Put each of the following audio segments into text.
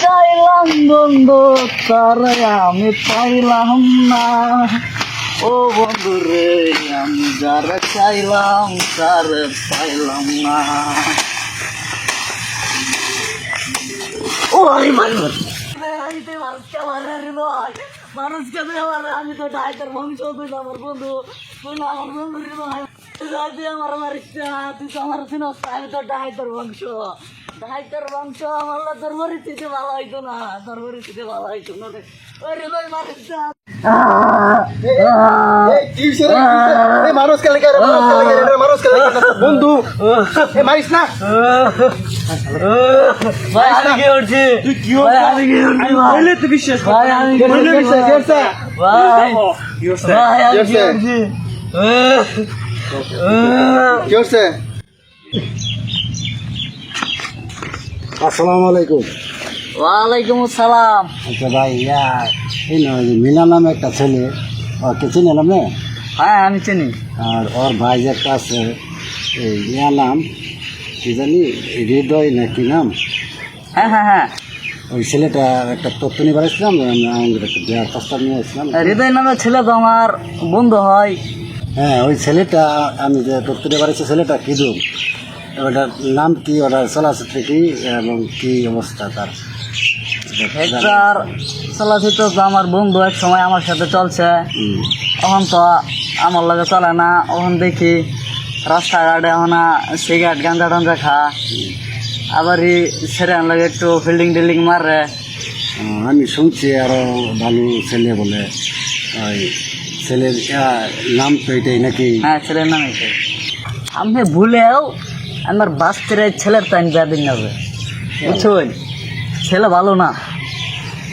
চাইলাম বন্ধু তারে আমি পাইলাম না। ও বন্ধু রে আমি যারা চাইলাম তারে পাইলাম না। ও আরে মানুষকে আমি তো ডাইটার বংশ, তুই তো আমার বন্ধু, তুই না আমার বন্ধু রে ভাই। তুই আমার মারিস না, তুই তো আমার চিনস না, আমি তো ডাইটার বংশ। ডাইটার বংশ আমার তোর পরিস্থিতি ভালো হইতো না, তোর পরিস্থিতি ভালো হইতো না রে। ওরে ভাই মারিস না। বন্ধু মারিস না ভাই আমি কি করছি? ভাই আমি কি করছি? বলে তুই বিশ্বাস কর। ভাই আমি কি করছি? ভাই ভাই আমি কি করছি? কি হচ্ছে? আসসালামু আলাইকুম। ওয়ালাইকুম আসসালাম। আচ্ছা ভাই, এই না মিনা নামে একটা ছেলে, ওকে চিনলাম না? হ্যাঁ আমি চিনি। আর ওর ভাই যে একটা আছে, এই ইয়া নাম কি জানি, হৃদয় না কি নাম, হ্যাঁ হ্যাঁ হ্যাঁ, ওই ছেলেটা একটা তথ্য নিয়ে বেড়াচ্ছিলাম, আমাদের একটা বিয়ার প্রস্তাব নিয়ে আসলাম। হৃদয় নামের ছেলে তো আমার বন্ধু হয়। হ্যাঁ, ওই ছেলেটা আমি যে তথ্য নিয়ে বেড়াচ্ছি, ছেলেটা কিদুম, ওটার নাম কি, ওটার চলাচিত্র কি এবং কি অবস্থা তার? একটার চলাচিত্র তো আমার বন্ধু এক সময় আমার সাথে চলছে, এখন তো আমার লগে চলে না। এখন দেখি রাস্তাঘাটে এখন সিগারেট গাঁজা টাঞ্জা খা, আবার ছেড়ে লাগে একটু ফিল্ডিং টিল্ডিং মারে। আমি শুনছি আরো ভালো ছেলে বলে, ওই ছেলের নাম তো এটাই নাকি? হ্যাঁ ছেলের নাম এসে আমি ভুলেও আমার বাস্তের ছেলের টাইম বেদিন যাবে, বুঝছেন? ছেলে ভালো না,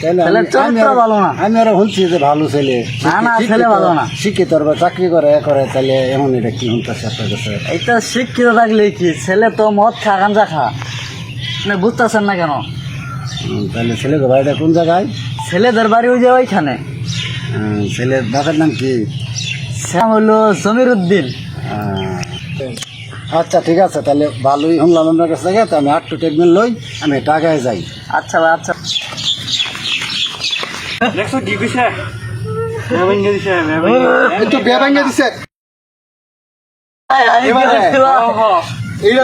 ছেলের চরিত্র ভালো না। আমি আরো শুনছি যে ভালো ছেলে, না না ছেলে ভালো না। শিক্ষিত বা চাকরি করে তাহলে এমন এটা কি শুনতেছে আপনার কাছে? এটা শিক্ষিত থাকলে কি, ছেলে তো মদ খা গাঞ্জা খা, মানে বুঝতেছেন না কেন? তাহলে ছেলেকে বাড়িটা কোন জায়গায়? ছেলেদের বাড়ি ওই যে ওইখানে। ছেলের বাবার নাম কি? সে হলো জমির উদ্দিন। আচ্ছা ঠিক আছে, তাহলে ভালোই শুনলাম আপনার কাছ থেকে। তো আমি 8 to 10 মিনিট লই, আমি টাকায় যাই। আচ্ছা ভাই আচ্ছা। দেখছো কি কইছে? একটু বিয়া ভাঙিয়ে দিছে। এবারে এইটা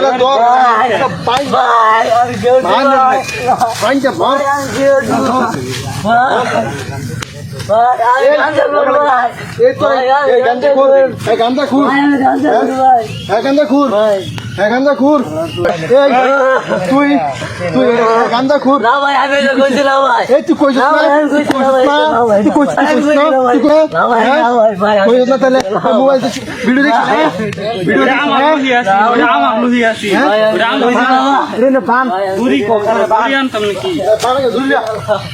তো পাই ভাই আর কেউ পাইতে মার। এই তো এই গান্দা খুর, এই গান্দা খুর, এই গান্দা খুর, এই গান্দা খুর, এই তুই তুই গান্দা খুর। না ভাই আমি তো কইছিলাম ভাই। এই তুই কইছিস না, তুই কইছিস না, তুই কইছিস না, না ভাই না ভাই ভাই কইছিস না, তাহলে মোবাইল ভিডিও দেখিস, ভিডিও দেখিস আমার লুহি আছে, ওটা আমার লুহি আছে, ওটা আমার লুহি আছে। রে না পান পুরি কো পুরি আনতাম নাকি? পান জুলিয়া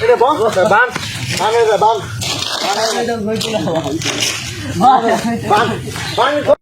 এটা বল বান বান বান বান বান